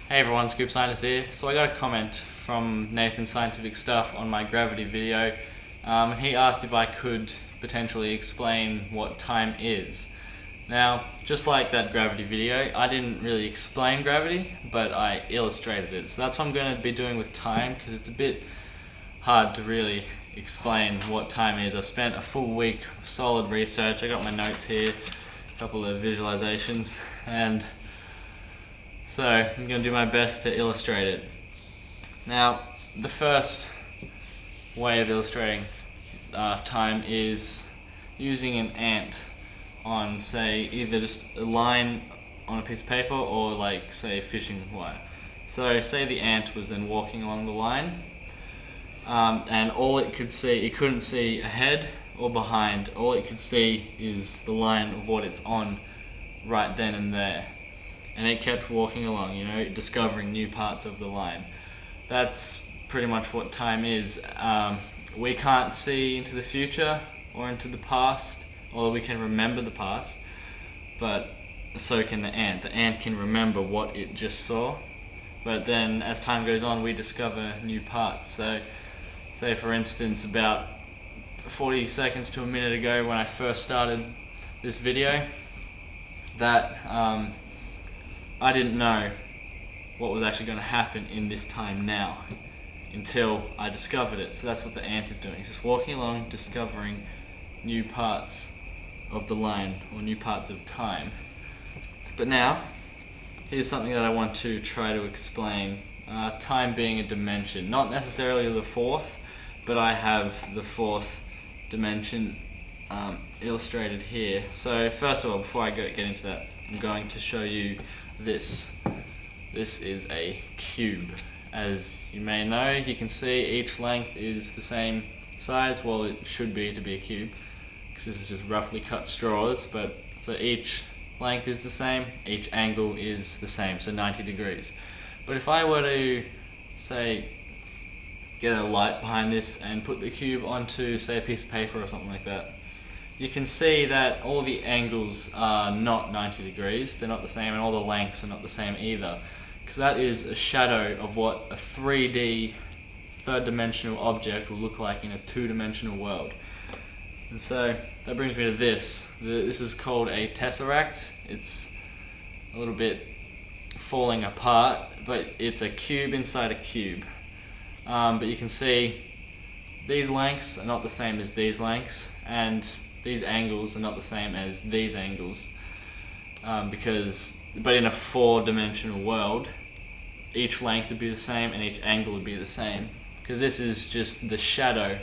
Hey everyone, Scoop Scientist here. So I got a comment from Nathan Scientific Stuff on my gravity video. He asked if I could potentially explain what time is. Now, just like that gravity video, I didn't really explain gravity, but I illustrated it. So that's what I'm going to be doing with time, because it's a bit hard to really explain what time is. I've spent a full week of solid research. I got my notes here, a couple of visualizations, and so I'm going to do my best to illustrate it. Now, the first way of illustrating time is using an ant on, say, either just a line on a piece of paper or like, say, fishing wire. So say the ant was then walking along the line, and all it could see, it couldn't see ahead or behind. All it could see is the line of what it's on right then and there. And it kept walking along, discovering new parts of the line. That's pretty much what time is. We can't see into the future or into the past, although we can remember the past, but so can the ant. The ant can remember what it just saw, but then as time goes on, we discover new parts. So, say for instance, about 40 seconds to a minute ago when I first started this video, that I didn't know what was actually going to happen in this time now until I discovered it. So that's what the ant is doing. It's just walking along, discovering new parts of the line or new parts of time. But now, here's something that I want to try to explain. Time being a dimension, not necessarily the fourth, but I have the fourth dimension illustrated here. So first of all, before I get into that, I'm going to show you this. This is a cube. As you may know, you can see each length is the same size. Well, it should be to be a cube, because this is just roughly cut straws, but so each length is the same, each angle is the same, so 90 degrees. But if I were to, say, get a light behind this and put the cube onto, say, a piece of paper or something like that, you can see that all the angles are not 90 degrees, they're not the same, and all the lengths are not the same either, because that is a shadow of what a 3D, third-dimensional object will look like in a two-dimensional world. And so that brings me to this. This is called a tesseract. It's a little bit falling apart, but it's a cube inside a cube. But you can see these lengths are not the same as these lengths, and these angles are not the same as these angles, but in a four-dimensional world, each length would be the same and each angle would be the same, because this is just the shadow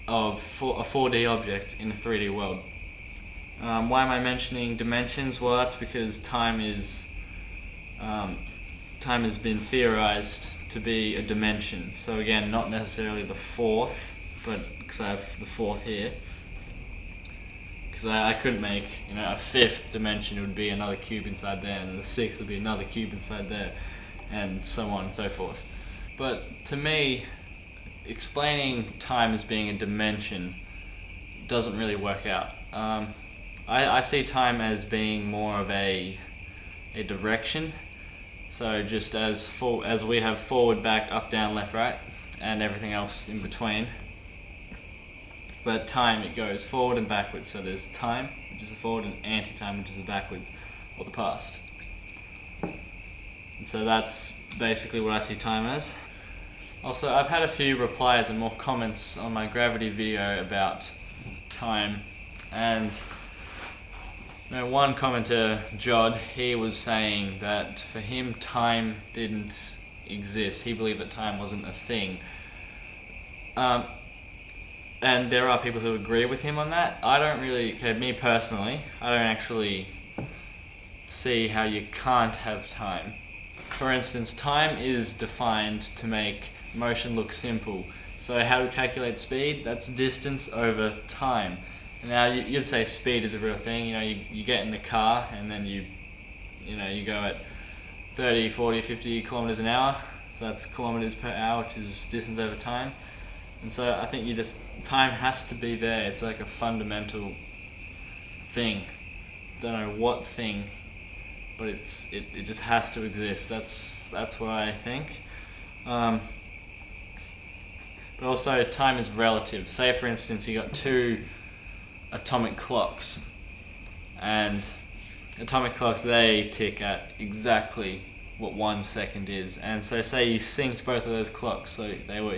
of a 4D object in a 3D world. Why am I mentioning dimensions? Well, that's because time has been theorized to be a dimension. So again, not necessarily the fourth, but because I have the fourth here, because I couldn't make a fifth dimension. It would be another cube inside there, and the sixth would be another cube inside there, and so on and so forth. But to me, explaining time as being a dimension doesn't really work out. I see time as being more of a direction. So just as we have forward, back, up, down, left, right, and everything else in between. But time, it goes forward and backwards. So there's time, which is the forward, and anti-time, which is the backwards, or the past. And so that's basically what I see time as. Also, I've had a few replies and more comments on my gravity video about time, and one commenter, Jod, he was saying that for him time didn't exist. He believed that time wasn't a thing. And there are people who agree with him on that. I don't really, me personally, I don't actually see how you can't have time. For instance, time is defined to make motion look simple. So how to calculate speed? That's distance over time. Now you'd say speed is a real thing. You get in the car and then you go at 30, 40, 50 kilometers an hour. So that's kilometers per hour, which is distance over time. And so I think time has to be there. It's like a fundamental thing. Don't know what thing but it just has to exist. That's what I think. But also, time is relative. Say, for instance, you got two atomic clocks, and atomic clocks, they tick at exactly what 1 second is. And so say you synced both of those clocks, so they were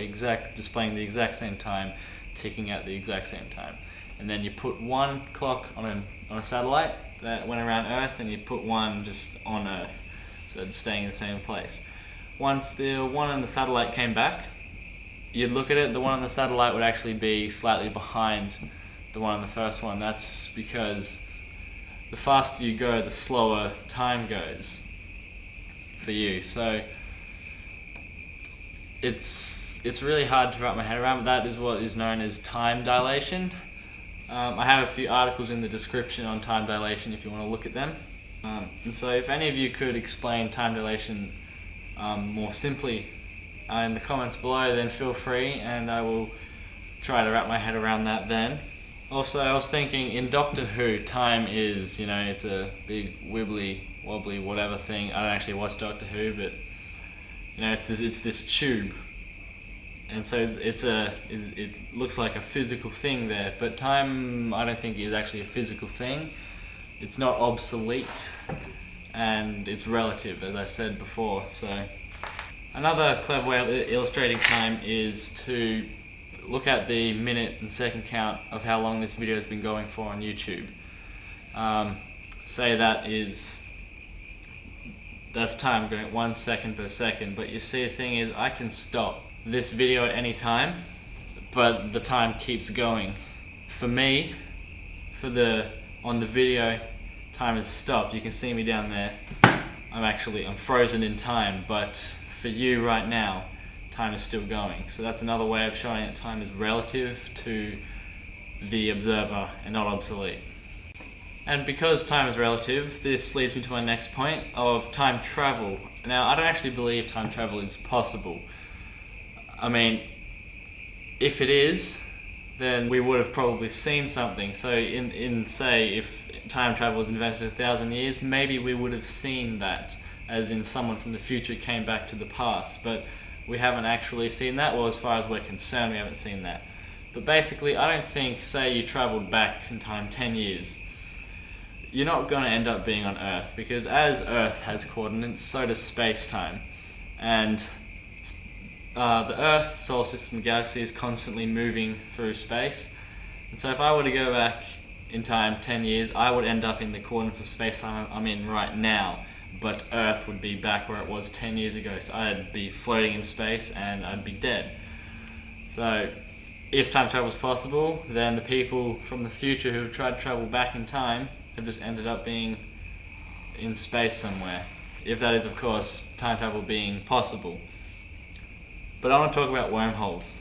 displaying the exact same time, ticking at the exact same time. And then you put one clock on a satellite that went around Earth, and you put one just on Earth, so it's staying in the same place. Once the one on the satellite came back, you'd look at it, the one on the satellite would actually be slightly behind the one on the first one. That's because the faster you go, the slower time goes for you. So it's really hard to wrap my head around, but that is what is known as time dilation. I have a few articles in the description on time dilation if you want to look at them. And so if any of you could explain time dilation more simply in the comments below, then feel free, and I will try to wrap my head around that then. Also, I was thinking, in Doctor Who, time is, it's a big wibbly wobbly whatever thing. I don't actually watch Doctor Who, but it's this tube, and so it looks like a physical thing there, but time, I don't think, is actually a physical thing. It's not obsolete, and it's relative, as I said before. So another clever way of illustrating time is to look at the minute and second count of how long this video has been going for on YouTube. Say that's time going 1 second per second, but you see, the thing is, I can stop this video at any time, but the time keeps going. For me, on the video, time has stopped. You can see me down there. I'm frozen in time, but for you right now, time is still going. So that's another way of showing that time is relative to the observer and not obsolete. And because time is relative, this leads me to my next point of time travel. Now, I don't actually believe time travel is possible. I mean, if it is, then we would have probably seen something. So say, if time travel was invented 1,000 years, maybe we would have seen that, as in someone from the future came back to the past. But we haven't actually seen that. Well, as far as we're concerned, we haven't seen that. But basically, I don't think, say you traveled back in time 10 years, you're not going to end up being on Earth, because as Earth has coordinates, so does space-time. And the Earth, solar system, galaxy is constantly moving through space. And so if I were to go back in time 10 years, I would end up in the coordinates of space-time I'm in right now. But Earth would be back where it was 10 years ago, so I'd be floating in space and I'd be dead. So if time travel is possible, then the people from the future who have tried to travel back in time have just ended up being in space somewhere. If that is, of course, time travel being possible. But I want to talk about wormholes.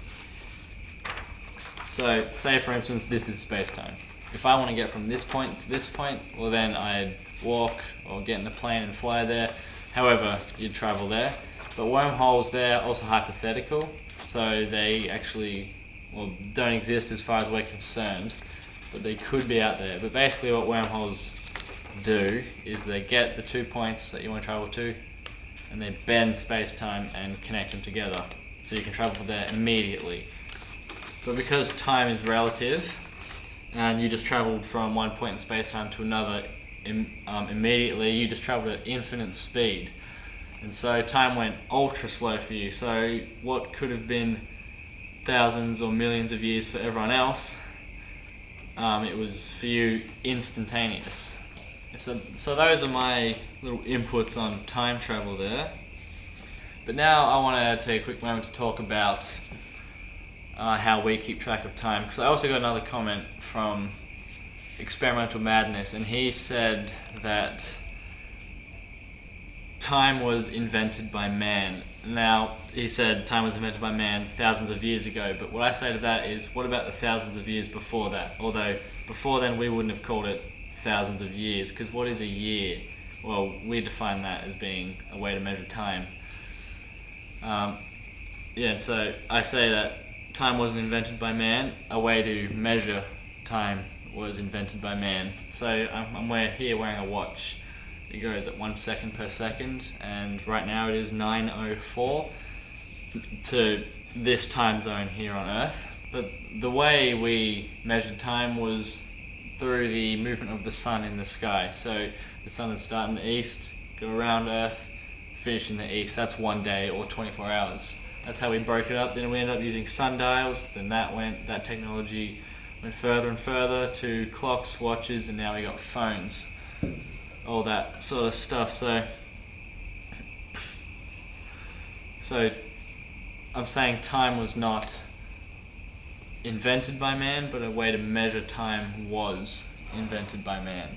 So say, for instance, this is space-time. If I want to get from this point to this point, well, then I'd walk or get in a plane and fly there. However, you'd travel there. But wormholes, they're also hypothetical, so they actually don't exist as far as we're concerned, but they could be out there. But basically what wormholes do is they get the 2 points that you want to travel to, and they bend space-time and connect them together, so you can travel from there immediately. But because time is relative, and you just traveled from one point in space-time to another immediately, you just traveled at infinite speed. And so time went ultra slow for you. So what could have been thousands or millions of years for everyone else, it was for you instantaneous. So those are my little inputs on time travel there. But now I want to take a quick moment to talk about how we keep track of time, because I also got another comment from Experimental Madness, and he said that time was invented by man. Now, he said time was invented by man thousands of years ago, but what I say to that is, what about the thousands of years before that? Although before then we wouldn't have called it thousands of years, because what is a year? Well, we define that as being a way to measure time. And so I say that time wasn't invented by man, a way to measure time was invented by man. So I'm here wearing a watch, it goes at 1 second per second, and right now it is 9:04 to this time zone here on Earth. But the way we measured time was through the movement of the sun in the sky. So the sun would start in the east, go around Earth, finish in the east. That's 1 day or 24 hours. That's how we broke it up. Then we ended up using sundials. Then that technology went further and further to clocks, watches, and now we got phones. All that sort of stuff. So I'm saying time was not invented by man, but a way to measure time was invented by man.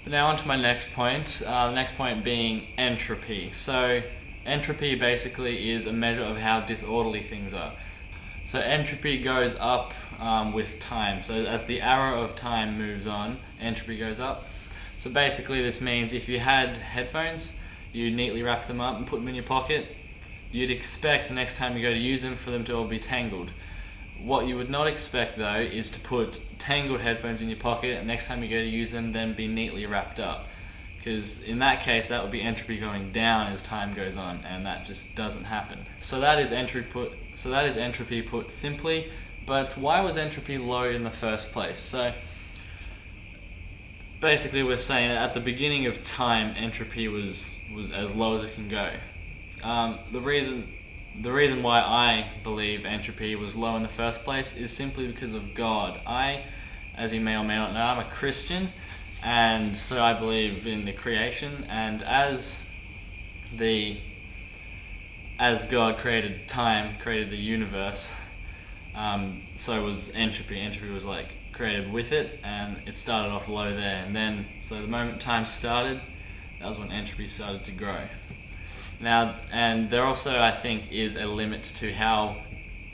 But now on to my next point. The next point being entropy. So entropy basically is a measure of how disorderly things are. So entropy goes up with time. So as the arrow of time moves on, entropy goes up. So basically this means if you had headphones, you neatly wrap them up and put them in your pocket, you'd expect the next time you go to use them for them to all be tangled. What you would not expect though is to put tangled headphones in your pocket and next time you go to use them then be neatly wrapped up. Because in that case that would be entropy going down as time goes on, and that just doesn't happen. So that is entropy put simply, but why was entropy low in the first place? So basically we're saying that at the beginning of time entropy was as low as it can go. The reason why I believe entropy was low in the first place is simply because of God. As you may or may not know, I'm a Christian, and so I believe in the creation, and as God created time, created the universe, so was entropy. Entropy was like created with it, and it started off low there, and then so the moment time started, that was when entropy started to grow. Now, and there also, I think, is a limit to how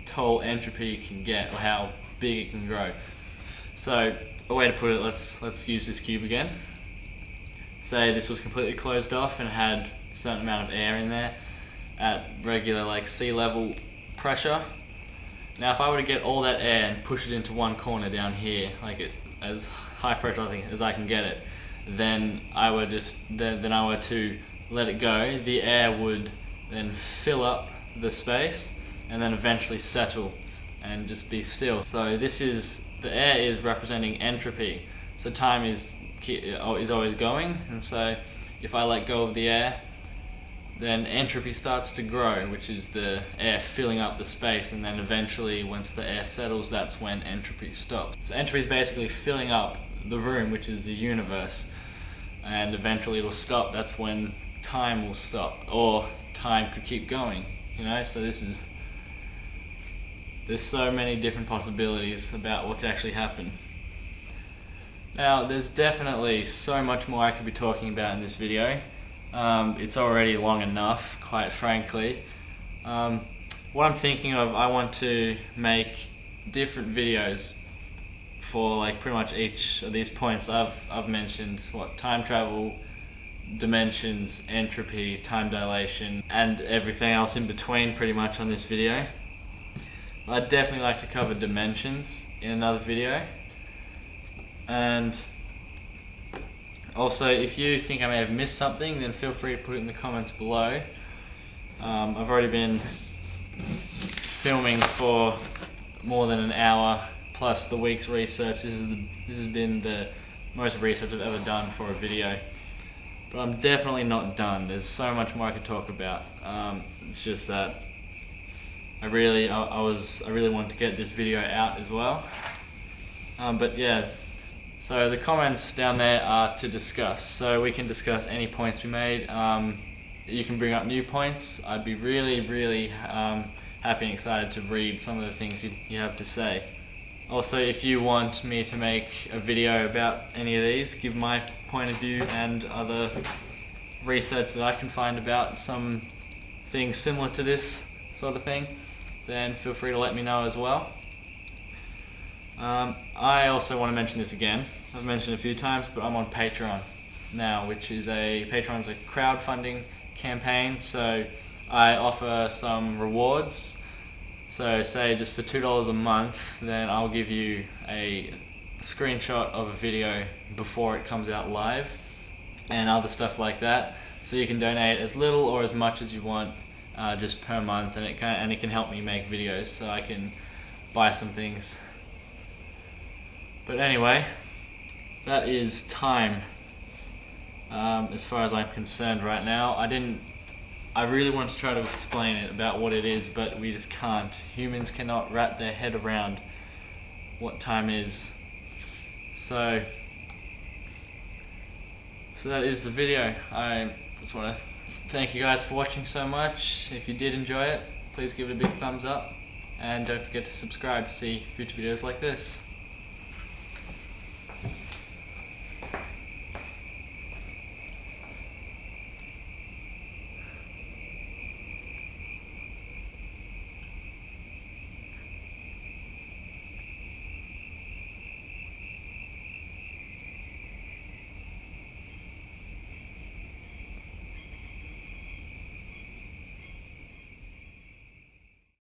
tall entropy can get, or how big it can grow. So, a way to put it, let's use this cube again. Say this was completely closed off and had a certain amount of air in there at regular, like sea level pressure. Now, if I were to get all that air and push it into one corner down here, as high pressure as I can get it, then I were to let it go, the air would then fill up the space and then eventually settle and just be still. So the air is representing entropy. So time is always going, and so if I let go of the air, then entropy starts to grow, which is the air filling up the space, and then eventually once the air settles, that's when entropy stops. So entropy is basically filling up the room, which is the universe, and eventually it'll stop. That's when time will stop, or time could keep going, so there's so many different possibilities about what could actually happen. Now, there's definitely so much more I could be talking about in this video. It's already long enough, quite frankly. What I'm thinking of, I want to make different videos for pretty much each of these points I've mentioned. Time travel, dimensions, entropy, time dilation, and everything else in between pretty much on this video. I'd definitely like to cover dimensions in another video. And also, if you think I may have missed something, then feel free to put it in the comments below. I've already been filming for more than an hour, plus the week's research. This has been the most research I've ever done for a video. But I'm definitely not done. There's so much more I could talk about. It's just that I really wanted to get this video out as well. But yeah, so the comments down there are to discuss. So we can discuss any points we made. You can bring up new points. I'd be really happy and excited to read some of the things you have to say. Also, if you want me to make a video about any of these, give my point of view and other research that I can find about some things similar to this sort of thing, then feel free to let me know as well. I also want to mention this again. I've mentioned it a few times, but I'm on Patreon now, Patreon's a crowdfunding campaign, so I offer some rewards. So say just for $2 a month, then I'll give you a screenshot of a video before it comes out live. and other stuff like that. So you can donate as little or as much as you want, just per month, and it can help me make videos so I can buy some things. But anyway, that is time. As far as I'm concerned right now, I really want to try to explain it about what it is, but we just can't. Humans cannot wrap their head around what time is. So that is the video. I just want to thank you guys for watching so much. If you did enjoy it, please give it a big thumbs up, and don't forget to subscribe to see future videos like this.